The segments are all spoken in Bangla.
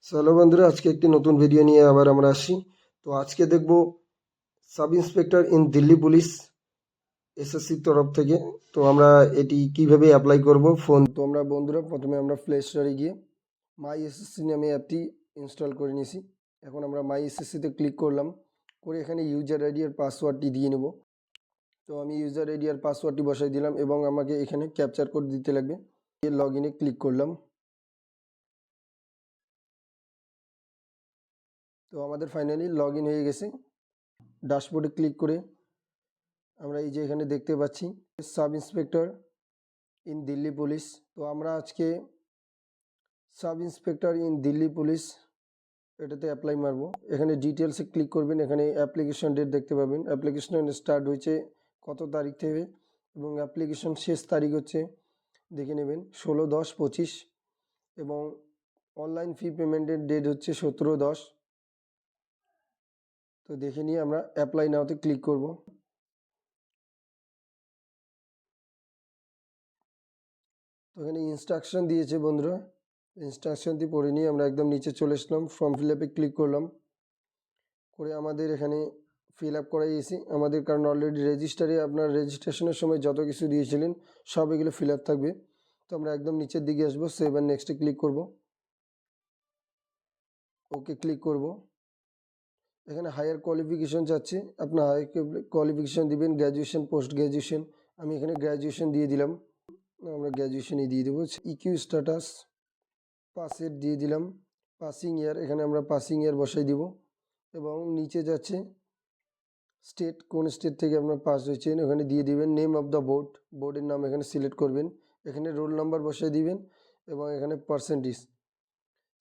চলো বন্ধুরা, আজকে একটি নতুন ভিডিও নিয়ে আবার আমরা আসি। তো আজকে দেখব sub inspector in Delhi police এসএসসির তরফ থেকে। তো আমরা এটি কিভাবে অ্যাপ্লাই করব ফোন। তো আমরা বন্ধুরা প্রথমে আমরা প্লে স্টোরে গিয়ে মাই এসএসসি নামে অ্যাপটি ইনস্টল করে নিয়েছি। এখন আমরা মাই এসএসসিতে ক্লিক করলাম, করে এখানে ইউজার আইডি আর পাসওয়ার্ডটি দিয়ে নেব। তো আমি ইউজার আইডি আর পাসওয়ার্ডটি বসাই দিলাম এবং আমাকে এখানে ক্যাপচার কোড দিতে লাগবে। লগ ইনে ক্লিক করলাম। তো আমাদের ফাইনালি লগ ইন হয়ে গেছে। ড্যাশবোর্ডে ক্লিক করে আমরা এই যে এখানে দেখতে পাচ্ছি sub inspector in Delhi police. তো আমরা আজকে sub inspector in Delhi police এটাতে অ্যাপ্লাই মারব। এখানে ডিটেলসে ক্লিক করবেন, এখানে অ্যাপ্লিকেশন ডেট দেখতে পাবেন। অ্যাপ্লিকেশন স্টার্ট হয়েছে কত তারিখ থেকে এবং অ্যাপ্লিকেশন শেষ তারিখ হচ্ছে দেখে নেবেন 16/10/25 এবং অনলাইন ফি পেমেন্টের ডেট হচ্ছে 17/10। তো দেখে নিয়ে আমরা অ্যাপ্লাই নাওতে ক্লিক করব। তো এখানে ইনস্ট্রাকশন দিয়েছে বন্ধুরা, ইনস্ট্রাকশনটি পড়ে নিয়ে আমরা একদম নিচে চলে আসলাম। ফর্ম ফিল আপে ক্লিক করলাম, করে আমাদের এখানে ফিল আপ করাই এসি আমাদের, কারণ অলরেডি রেজিস্টারে আপনার রেজিস্ট্রেশনের সময় যত কিছু দিয়েছিলেন সব এগুলো ফিল আপ থাকবে। তো আমরা একদম নিচের দিকে আসবো, সেভ অ্যান্ড নেক্সটে ক্লিক করব, ওকে ক্লিক করব। এখানে হায়ার কোয়ালিফিকেশন চাচ্ছে, আপনার হায়ার কোয়ালিফিকেশন দিবেন গ্র্যাজুয়েশন, পোস্ট গ্র্যাজুয়েশন। আমি এখানে গ্র্যাজুয়েশন দিয়ে দিলাম, আমরা গ্র্যাজুয়েশনই দিয়ে দেবো। ইকিউ স্ট্যাটাস পাসের দিয়ে দিলাম, পাসিং ইয়ার এখানে আমরা পাসিং ইয়ার বসাই দিব এবং নিচে যাচ্ছে স্টেট, কোন স্টেট থেকে আপনার পাস হয়েছেন ওখানে দিয়ে দিবেন। নেম অফ দ্য বোর্ড, বোর্ডের নাম এখানে সিলেক্ট করবেন, এখানে রোল নাম্বার বসাই দিবেন এবং এখানে পার্সেন্টেজ।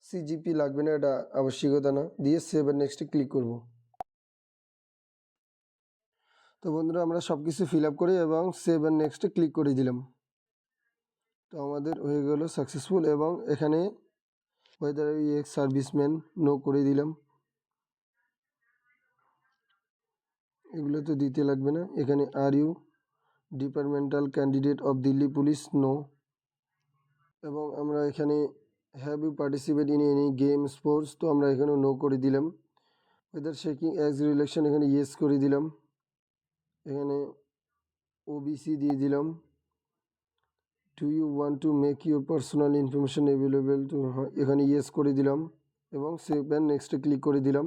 সিজিপি লাগবে না, এটা আবশ্যিকতা না, দিয়ে সেভ আর নেক্সটে ক্লিক করব। তো বন্ধুরা আমরা সব কিছু ফিল আপ করে এবং সেভ আর নেক্সটে ক্লিক করে দিলাম। তো আমাদের হয়ে গেল সাকসেসফুল এবং এখানে ওয়েদার এক্স সার্ভিসম্যান নো করে দিলাম, এগুলো তো দিতে লাগবে না। এখানে are you departmental candidate of Delhi police no, এবং আমরা এখানে have you participate in any game sports, তো আমরা এখানে নো করে দিলাম। ওয়েদার শেকিং অ্যাজ রিলেকশন এখানে ইয়েস করে দিলাম, এখানে ওবিসি দিয়ে দিলাম। Do you want to make your personal information available to, এখানে ইয়েস করে দিলাম এবং সেভ অ্যান্ড নেক্সটে ক্লিক করে দিলাম,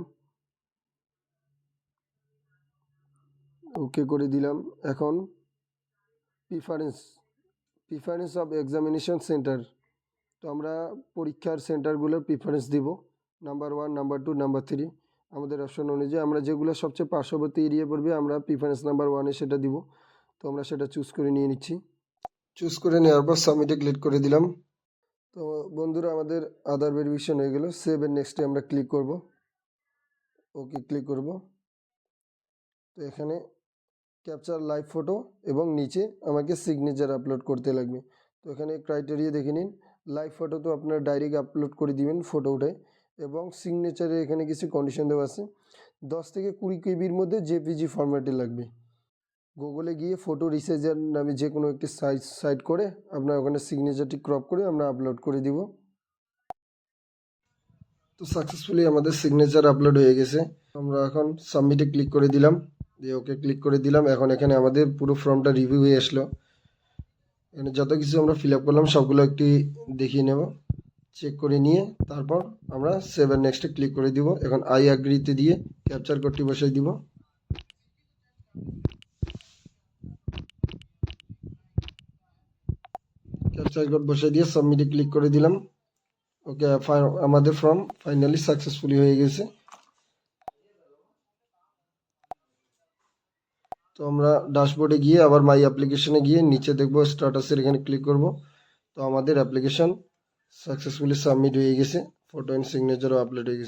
ওকে করে দিলাম। এখন প্রিফারেন্স অফ এক্সামিনেশন সেন্টার, তো আমরা পরীক্ষার সেন্টারগুলোর প্রিফারেন্স দিব, নাম্বার 1, নাম্বার 2, নাম্বার 3 আমাদের অপশন অনুযায়ী। আমরা যেগুলো সবচেয়ে পার্শ্ববর্তী এরিয়া পড়বে আমরা প্রিফারেন্স নাম্বার 1-এ সেটা দিব। তো আমরা সেটা চুজ করে নিয়ে নিচ্ছি, চুজ করে নেওয়ার পর সাবমিটে ক্লিক করে দিলাম। তো বন্ধুরা আমাদের আধার ভেরিফিকেশন হয়ে গেল। সেভ এর নেক্সটে আমরা ক্লিক করব, ওকে ক্লিক করব। তো এখানে ক্যাপচার লাইভ ফটো এবং নিচে আমাকে সিগনেচার আপলোড করতে লাগবে। তো এখানে ক্রাইটেরিয়া দেখে নিন, লাইভ ফটো তো আপনার ডাইরেক্ট আপলোড করে দিবেন ফটো উঠে, এবং সিগনেচারে এখানে কিছু কন্ডিশন দেওয়া আছে। 10 থেকে 20 কেবির মধ্যে জেপিজি ফরম্যাটে লাগবে। গুগলে গিয়ে ফটো রিসাইজার নামে যে কোনো একটি সাইট করে আপনার ওখানে সিগনেচারটি ক্রপ করে আমরা আপলোড করে দিব। তো সাকসেসফুলি আমাদের সিগনেচার আপলোড হয়ে গেছে। আমরা এখন সাবমিটে ক্লিক করে দিলাম, দিয়ে ওকে ক্লিক করে দিলাম। এখন এখানে আমাদের পুরো ফর্মটা রিভিউ হয়ে আসলো। এখানে যত কিছু আমরা ফিল আপ করলাম সবগুলো একটি দেখিয়ে নেব, চেক করে নিয়ে তারপর আমরা সেভ আর নেক্সটে ক্লিক করে দিব। এখন আই অ্যাগ্রিতে দিয়ে ক্যাপচার কোডটি বসাই দিব, ক্যাপচার কোড বসাই দিয়ে সাবমিটে ক্লিক করে দিলাম। ওকে, আমাদের ফর্ম ফাইনালি সাকসেসফুলি হয়ে গেছে। তো আমরা ড্যাশবোর্ডে গিয়ে আবার মাই অ্যাপ্লিকেশনে গিয়ে নিচে দেখবো স্ট্যাটাসের, এখানে ক্লিক করব। তো আমাদের অ্যাপ্লিকেশন সাকসেসফুলি সাবমিট হয়ে গেছে, ফটো অ্যান্ড সিগনেচারও আপলোড হয়ে গেছে।